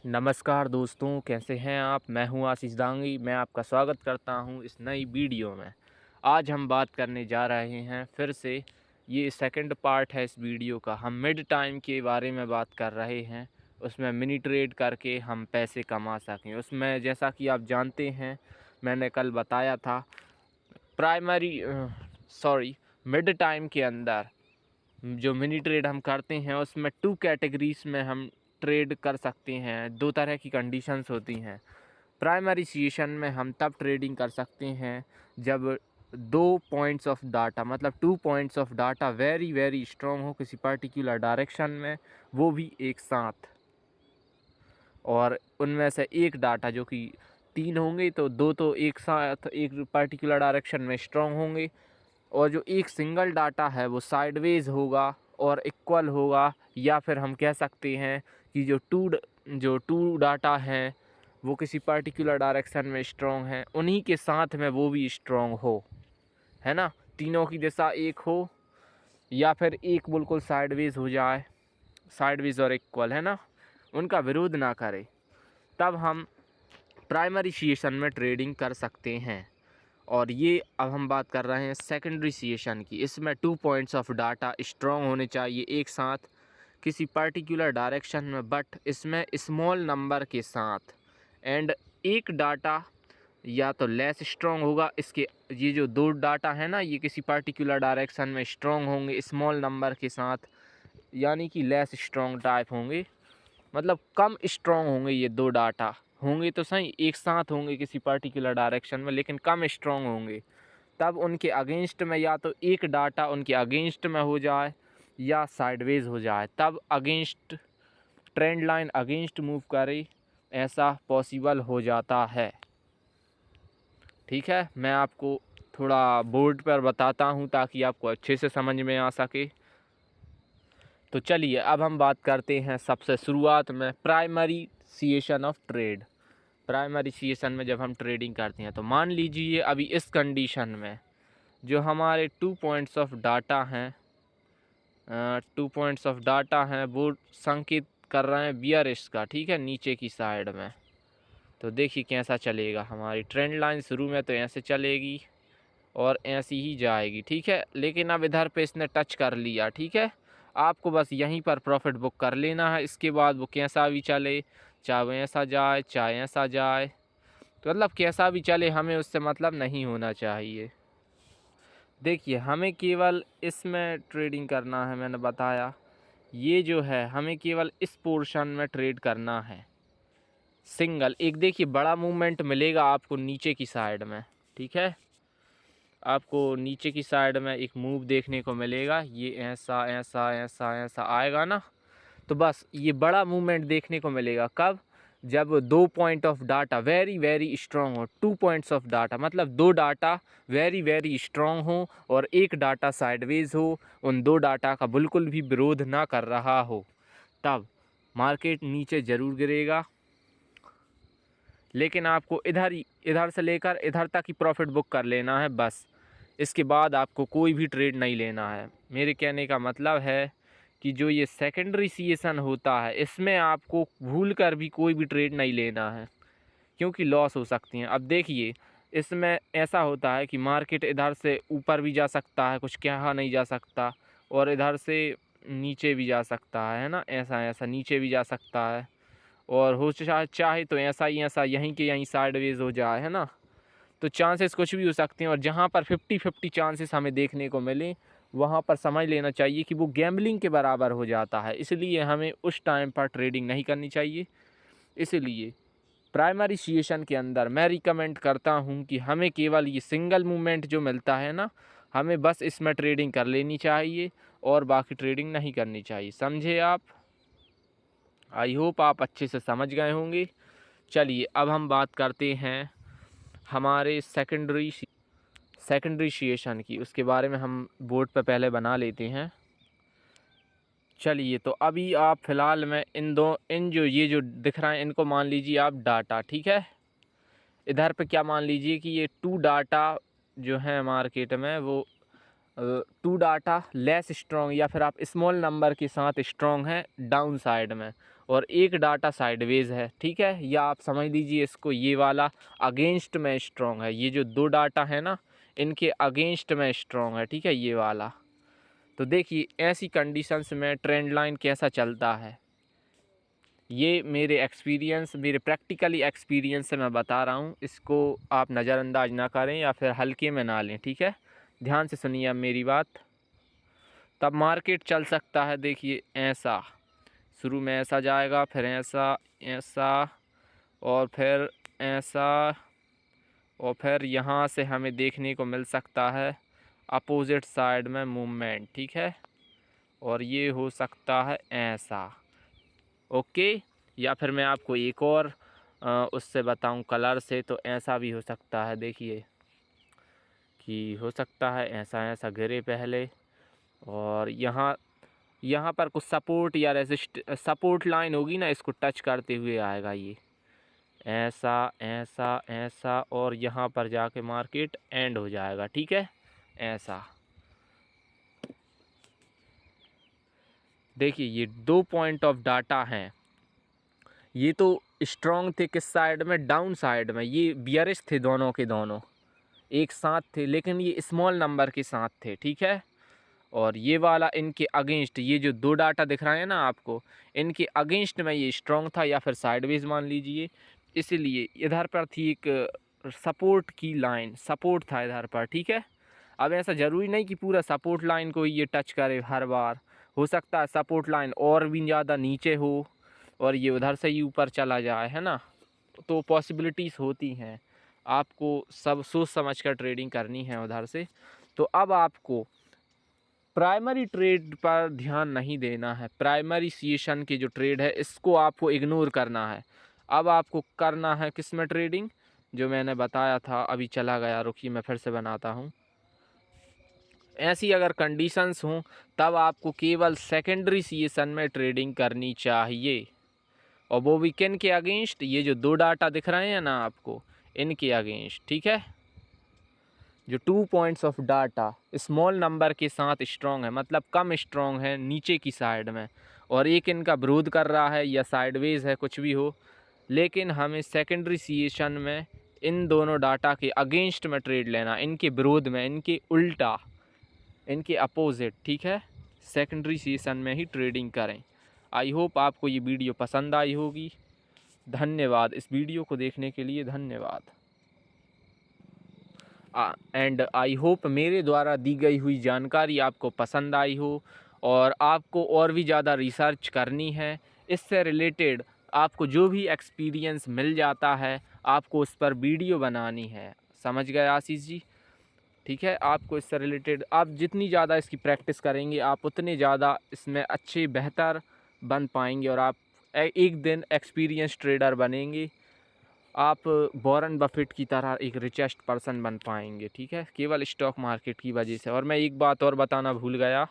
नमस्कार दोस्तों, कैसे हैं आप। मैं हूं आशीष दांगी। मैं आपका स्वागत करता हूं इस नई वीडियो में। आज हम बात करने जा रहे हैं फिर से, ये सेकंड पार्ट है इस वीडियो का। हम मिड टाइम के बारे में बात कर रहे हैं, उसमें मिनी ट्रेड करके हम पैसे कमा सकें। उसमें जैसा कि आप जानते हैं, मैंने कल बताया था प्राइमरी मिड टाइम के अंदर जो मिनी ट्रेड हम करते हैं उसमें 2 कैटेगरीज में हम ट्रेड कर सकते हैं। 2 तरह की कंडीशंस होती हैं। प्राइमरी सिचुएशन में हम तब ट्रेडिंग कर सकते हैं जब 2 पॉइंट्स ऑफ डाटा, मतलब 2 points of data very very strong हो किसी पर्टिकुलर डायरेक्शन में, वो भी एक साथ। और उनमें से एक डाटा जो कि 3 होंगे तो 2 तो एक साथ एक पर्टिकुलर डायरेक्शन में स्ट्रॉन्ग होंगे, और जो एक सिंगल डाटा है वो साइडवेज होगा और इक्वल होगा। या फिर हम कह सकते हैं कि जो टू डाटा हैं वो किसी पर्टिकुलर डायरेक्शन में स्ट्रॉन्ग है, उन्हीं के साथ में वो भी स्ट्रॉन्ग हो, है ना। तीनों की दिशा एक हो या फिर एक बिल्कुल साइडवेज हो जाए, साइडवेज और इक्वल, है ना, उनका विरोध ना करे, तब हम प्राइमरी सिचुएशन में ट्रेडिंग कर सकते हैं। और ये अब हम बात कर रहे हैं सेकेंडरी सिचुएशन की। इसमें 2 पॉइंट्स ऑफ डाटा स्ट्रॉन्ग होने चाहिए एक साथ किसी पर्टिकुलर डायरेक्शन में, बट इसमें स्मॉल नंबर के साथ। एंड एक डाटा या तो लेस स्ट्रॉन्ग होगा, इसके ये जो 2 डाटा है ना, ये किसी पर्टिकुलर डायरेक्शन में स्ट्रॉन्ग होंगे स्मॉल नंबर के साथ, यानी कि लेस स्ट्रॉन्ग टाइप होंगे, मतलब कम स्ट्रॉन्ग होंगे। ये 2 डाटा होंगे तो सही, एक साथ होंगे किसी पर्टिकुलर डायरेक्शन में, लेकिन कम स्ट्रॉन्ग होंगे। तब उनके अगेंस्ट में या तो एक डाटा उनके अगेंस्ट में हो जाए या साइडवेज हो जाए, तब against trend line against move करे, ऐसा पॉसिबल हो जाता है। ठीक है, मैं आपको थोड़ा बोर्ड पर बताता हूँ ताकि आपको अच्छे से समझ में आ सके। तो चलिए अब हम बात करते हैं सबसे शुरुआत में primary situation of trade. Primary situation में जब हम ट्रेडिंग करते हैं तो मान लीजिए अभी इस कंडीशन में जो हमारे 2 पॉइंट्स ऑफ डाटा हैं, 2 पॉइंट्स ऑफ डाटा हैं, वो संकेत कर रहे हैं बियरिश का, ठीक है, नीचे की साइड में। तो देखिए कैसा चलेगा। हमारी ट्रेंड लाइन शुरू में तो ऐसे चलेगी और ऐसी ही जाएगी, ठीक है, लेकिन अब इधर पे इसने टच कर लिया, ठीक है। आपको बस यहीं पर प्रॉफिट बुक कर लेना है। इसके बाद वो कैसा भी चले, चाहे वो ऐसा जाए चाहे ऐसा जाए, तो मतलब कैसा भी चले, हमें उससे मतलब नहीं होना चाहिए। देखिए हमें केवल इसमें ट्रेडिंग करना है, मैंने बताया ये जो है हमें केवल इस पोर्शन में ट्रेड करना है सिंगल। एक देखिए बड़ा मूवमेंट मिलेगा आपको नीचे की साइड में, ठीक है, आपको नीचे की साइड में एक मूव देखने को मिलेगा। ये ऐसा ऐसा ऐसा ऐसा आएगा ना, तो बस ये बड़ा मूवमेंट देखने को मिलेगा कब, जब 2 point of data very very strong हो। 2 पॉइंट्स ऑफ डाटा मतलब 2 डाटा वेरी वेरी स्ट्रॉन्ग हो और एक डाटा साइडवेज हो, उन 2 डाटा का बिल्कुल भी विरोध ना कर रहा हो, तब मार्केट नीचे ज़रूर गिरेगा। लेकिन आपको इधर से लेकर इधर तक ही प्रॉफिट बुक कर लेना है बस। इसके बाद आपको कोई भी ट्रेड नहीं लेना है। मेरे कहने का मतलब है कि जो ये सेकेंडरी सिचुएशन होता है इसमें आपको भूल कर भी कोई भी ट्रेड नहीं लेना है, क्योंकि लॉस हो सकती हैं। अब देखिए इसमें ऐसा होता है कि मार्केट इधर से ऊपर भी जा सकता है, कुछ कहा नहीं जा सकता, और इधर से नीचे भी जा सकता है ना, ऐसा ऐसा नीचे भी जा सकता है, और हो चाहे तो ऐसा ही ऐसा यहीं के यहीं साइडवेज हो जाए, है ना। तो चांसेस कुछ भी हो सकते हैं, और जहाँ पर 50-50 चांसेस हमें देखने को मिले वहाँ पर समझ लेना चाहिए कि वो गैम्बलिंग के बराबर हो जाता है। इसलिए हमें उस टाइम पर ट्रेडिंग नहीं करनी चाहिए। इसलिए प्राइमरी सिचुएशन के अंदर मैं रिकमेंड करता हूँ कि हमें केवल ये सिंगल मूवमेंट जो मिलता है ना, हमें बस इसमें ट्रेडिंग कर लेनी चाहिए और बाकी ट्रेडिंग नहीं करनी चाहिए। समझे आप? आई होप आप अच्छे से समझ गए होंगे। चलिए अब हम बात करते हैं हमारे सेकेंडरी सिचुएशन की। उसके बारे में हम बोर्ड पे पहले बना लेते हैं। चलिए तो अभी आप फ़िलहाल में इन जो ये जो दिख रहा है इनको मान लीजिए आप डाटा, ठीक है। इधर पे क्या मान लीजिए कि ये 2 डाटा जो है मार्केट में वो 2 डाटा लेस स्ट्रॉन्ग या फिर आप स्मॉल नंबर के साथ स्ट्रॉन्ग है डाउन साइड में, और एक डाटा साइडवेज है, ठीक है। या आप समझ लीजिए इसको, ये वाला अगेंस्ट में स्ट्रॉन्ग है, ये जो दो डाटा है ना इनके अगेंस्ट में स्ट्रॉन्ग है, ठीक है, ये वाला। तो देखिए ऐसी कंडीशंस में ट्रेंड लाइन कैसा चलता है, ये मेरे एक्सपीरियंस, मेरे प्रैक्टिकली एक्सपीरियंस से मैं बता रहा हूँ। इसको आप नज़रअंदाज ना करें या फिर हल्के में ना लें, ठीक है। ध्यान से सुनिए अब मेरी बात। तब मार्केट चल सकता है, देखिए ऐसा, शुरू में ऐसा जाएगा, फिर ऐसा, ऐसा, और फिर ऐसा, और फिर यहाँ से हमें देखने को मिल सकता है अपोजिट साइड में मूवमेंट, ठीक है। और ये हो सकता है ऐसा, ओके। या फिर मैं आपको एक और उससे बताऊं कलर से, तो ऐसा भी हो सकता है, देखिए कि हो सकता है ऐसा, ऐसा गिरे पहले, और यहाँ पर कुछ सपोर्ट या सपोर्ट लाइन होगी ना, इसको टच करते हुए आएगा ये, ऐसा ऐसा ऐसा, और यहाँ पर जाके मार्केट एंड हो जाएगा, ठीक है, ऐसा। देखिए ये 2 पॉइंट ऑफ डाटा हैं, ये तो स्ट्रॉन्ग थे किस साइड में, डाउन साइड में, ये बियरिश थे दोनों के दोनों एक साथ थे, लेकिन ये स्मॉल नंबर के साथ थे, ठीक है। और ये वाला इनके अगेंस्ट, ये जो दो डाटा दिख रहे हैं ना आपको, इनके अगेंस्ट में ये स्ट्रॉन्ग था या फिर साइडवेज मान लीजिए। इसलिए इधर पर थी एक सपोर्ट की लाइन, सपोर्ट था इधर पर, ठीक है। अब ऐसा ज़रूरी नहीं कि पूरा सपोर्ट लाइन को ये टच करे हर बार, हो सकता है सपोर्ट लाइन और भी ज़्यादा नीचे हो और ये उधर से ही ऊपर चला जाए, है ना। तो पॉसिबिलिटीज़ होती हैं, आपको सब सोच समझ कर ट्रेडिंग करनी है उधर से। तो अब आपको प्राइमरी ट्रेड पर ध्यान नहीं देना है, प्राइमरी सीशन की जो ट्रेड है इसको आपको इग्नोर करना है। अब आपको करना है किस में ट्रेडिंग, जो मैंने बताया था, अभी चला गया, रुकिए मैं फिर से बनाता हूँ। ऐसी अगर कंडीशंस हों तब आपको केवल सेकेंडरी सीशन में ट्रेडिंग करनी चाहिए, और वो भी किन के अगेंस्ट, ये जो दो डाटा दिख रहे हैं ना आपको, इनके अगेंस्ट, ठीक है। जो 2 points of data small number के साथ स्ट्रॉन्ग है, मतलब कम स्ट्रॉन्ग है नीचे की साइड में, और एक इनका विरोध कर रहा है या साइडवेज है, कुछ भी हो, लेकिन हमें सेकेंडरी सीशन में इन दोनों डाटा के अगेंस्ट में ट्रेड लेना, इनके विरोध में, इनके उल्टा, इनके अपोजिट, ठीक है। सेकेंडरी सीशन में ही ट्रेडिंग करें। आई होप आपको ये वीडियो पसंद आई होगी। धन्यवाद, इस वीडियो को देखने के लिए धन्यवाद। एंड आई होप मेरे द्वारा दी गई हुई जानकारी आपको पसंद आई हो, और आपको और भी ज़्यादा रिसर्च करनी है इससे रिलेटेड, आपको जो भी एक्सपीरियंस मिल जाता है आपको उस पर वीडियो बनानी है। समझ गए आशीष जी, ठीक है। आपको इससे रिलेटेड आप जितनी ज़्यादा इसकी प्रैक्टिस करेंगे आप उतने ज़्यादा इसमें अच्छे बेहतर बन पाएंगे, और आप एक दिन एक्सपीरियंस ट्रेडर बनेंगे। आप वॉरेन बफेट की तरह एक रिचेस्ट पर्सन बन पाएंगे, ठीक है, केवल स्टॉक मार्केट की वजह से। और मैं एक बात और बताना भूल गया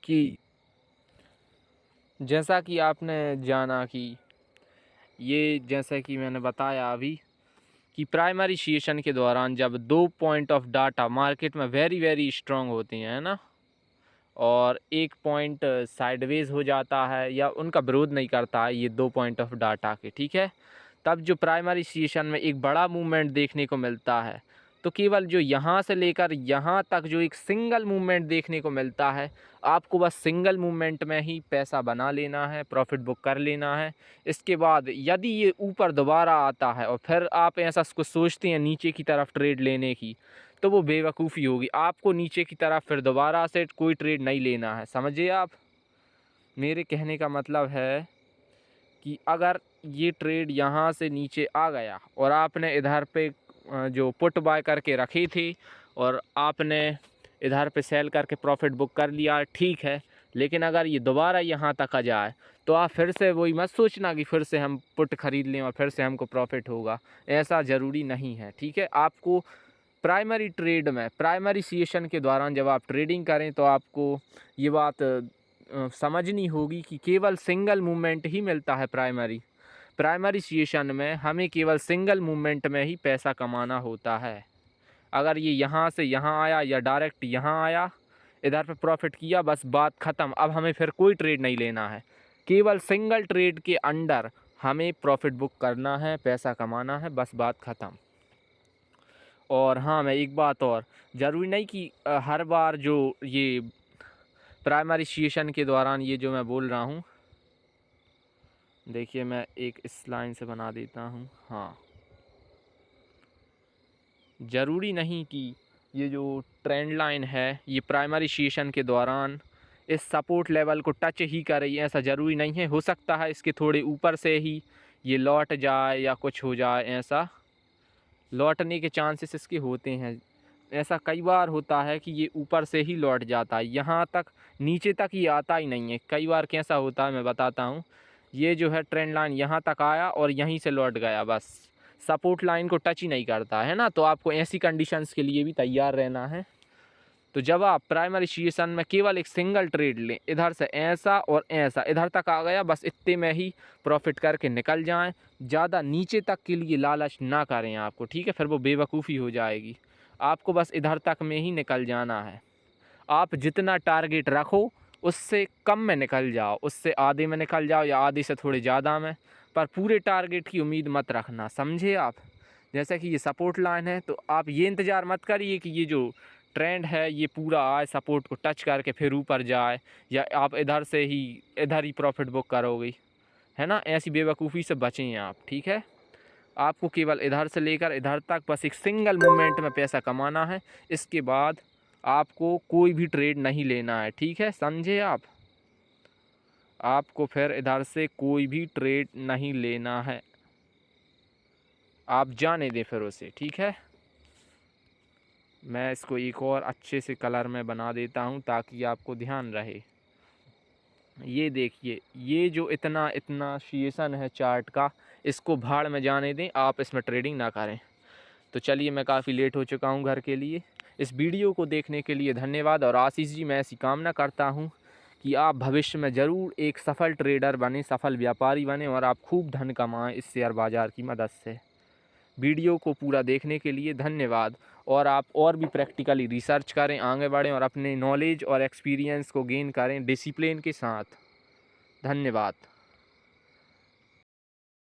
कि जैसा कि आपने जाना कि ये, जैसा कि मैंने बताया अभी, कि प्राइमरी सेशन के दौरान जब 2 पॉइंट ऑफ डाटा मार्केट में वेरी वेरी स्ट्रॉन्ग होते हैं, है ना, और एक पॉइंट साइडवेज हो जाता है या उनका विरोध नहीं करता है ये 2 पॉइंट ऑफ डाटा के, ठीक है, तब जो प्राइमरी सेशन में एक बड़ा मूवमेंट देखने को मिलता है, तो केवल जो यहाँ से लेकर यहाँ तक जो एक सिंगल मूवमेंट देखने को मिलता है, आपको बस सिंगल मूवमेंट में ही पैसा बना लेना है, प्रॉफिट बुक कर लेना है। इसके बाद यदि ये ऊपर दोबारा आता है और फिर आप ऐसा कुछ सोचते हैं नीचे की तरफ ट्रेड लेने की, तो वो बेवकूफ़ी होगी। आपको नीचे की तरफ फिर दोबारा से कोई ट्रेड नहीं लेना है, समझिए आप। मेरे कहने का मतलब है कि अगर ये ट्रेड यहाँ से नीचे आ गया और आपने इधर पे जो पुट बाय करके रखी थी और आपने इधर पे सेल करके प्रॉफिट बुक कर लिया, ठीक है, लेकिन अगर ये दोबारा यहाँ तक आ जाए तो आप फिर से वही मत सोचना कि फिर से हम पुट ख़रीद लें और फिर से हमको प्रॉफिट होगा, ऐसा ज़रूरी नहीं है, ठीक है। आपको प्राइमरी ट्रेड में, प्राइमरी सेशन के दौरान जब आप ट्रेडिंग करें तो आपको ये बात समझनी होगी कि केवल सिंगल मूवमेंट ही मिलता है। प्राइमरी सेशन में हमें केवल सिंगल मूवमेंट में ही पैसा कमाना होता है। अगर ये यहाँ से यहाँ आया या डायरेक्ट यहाँ आया, इधर पे प्रॉफिट किया, बस बात ख़त्म, अब हमें फिर कोई ट्रेड नहीं लेना है। केवल सिंगल ट्रेड के अंडर हमें प्रॉफिट बुक करना है, पैसा कमाना है, बस बात ख़त्म। और हाँ, मैं एक बात और, ज़रूरी नहीं कि हर बार जो ये प्राइमरी सेशन के दौरान ये जो मैं बोल रहा हूँ, देखिए मैं एक इस लाइन से बना देता हूँ। हाँ, ज़रूरी नहीं कि ये जो ट्रेंड लाइन है ये प्राइमरी सेशन के दौरान इस सपोर्ट लेवल को टच ही करे, ऐसा ज़रूरी नहीं है। हो सकता है इसके थोड़े ऊपर से ही ये लौट जाए या कुछ हो जाए, ऐसा लौटने के चांसेस इसके होते हैं। ऐसा कई बार होता है कि ये ऊपर से ही लौट जाता है, यहाँ तक नीचे तक ये आता ही नहीं है। कई बार कैसा होता है मैं बताता हूँ। ये जो है ट्रेंड लाइन यहाँ तक आया और यहीं से लौट गया, बस सपोर्ट लाइन को टच ही नहीं करता है ना। तो आपको ऐसी कंडीशंस के लिए भी तैयार रहना है। तो जब आप प्राइमरी सेशन में केवल एक सिंगल ट्रेड लें, इधर से ऐसा और ऐसा इधर तक आ गया, बस इतने में ही प्रॉफिट करके निकल जाएं। ज़्यादा नीचे तक के लिए लालच ना करें आपको, ठीक है, फिर वो बेवकूफ़ी हो जाएगी। आपको बस इधर तक में ही निकल जाना है। आप जितना टारगेट रखो उससे कम में निकल जाओ, उससे आधे में निकल जाओ या आधे से थोड़े ज़्यादा में, पर पूरे टारगेट की उम्मीद मत रखना, समझे आप। जैसे कि ये सपोर्ट लाइन है तो आप ये इंतज़ार मत करिए कि ये जो ट्रेंड है ये पूरा आए, सपोर्ट को टच करके फिर ऊपर जाए, या आप इधर से ही इधर ही प्रॉफिट बुक करोगे, है ना। ऐसी बेवकूफ़ी से बचें आप, ठीक है। आपको केवल इधर से लेकर इधर तक बस एक सिंगल मूवमेंट में पैसा कमाना है। इसके बाद आपको कोई भी ट्रेड नहीं लेना है, ठीक है, समझे आप। आपको फिर इधर से कोई भी ट्रेड नहीं लेना है, आप जाने दें फिर उसे, ठीक है। मैं इसको एक और अच्छे से कलर में बना देता हूँ ताकि आपको ध्यान रहे। ये देखिए, ये जो इतना सेशन है चार्ट का, इसको भाड़ में जाने दें, आप इसमें ट्रेडिंग ना करें। तो चलिए, मैं काफ़ी लेट हो चुका हूँ घर के लिए। इस वीडियो को देखने के लिए धन्यवाद। और आशीष जी, मैं ऐसी कामना करता हूँ कि आप भविष्य में ज़रूर एक सफल ट्रेडर बने, सफल व्यापारी बने और आप खूब धन कमाएं इस शेयर बाज़ार की मदद से। वीडियो को पूरा देखने के लिए धन्यवाद। और आप और भी प्रैक्टिकली रिसर्च करें, आगे बढ़ें और अपने नॉलेज और एक्सपीरियंस को गेन करें डिसिप्लिन के साथ। धन्यवाद।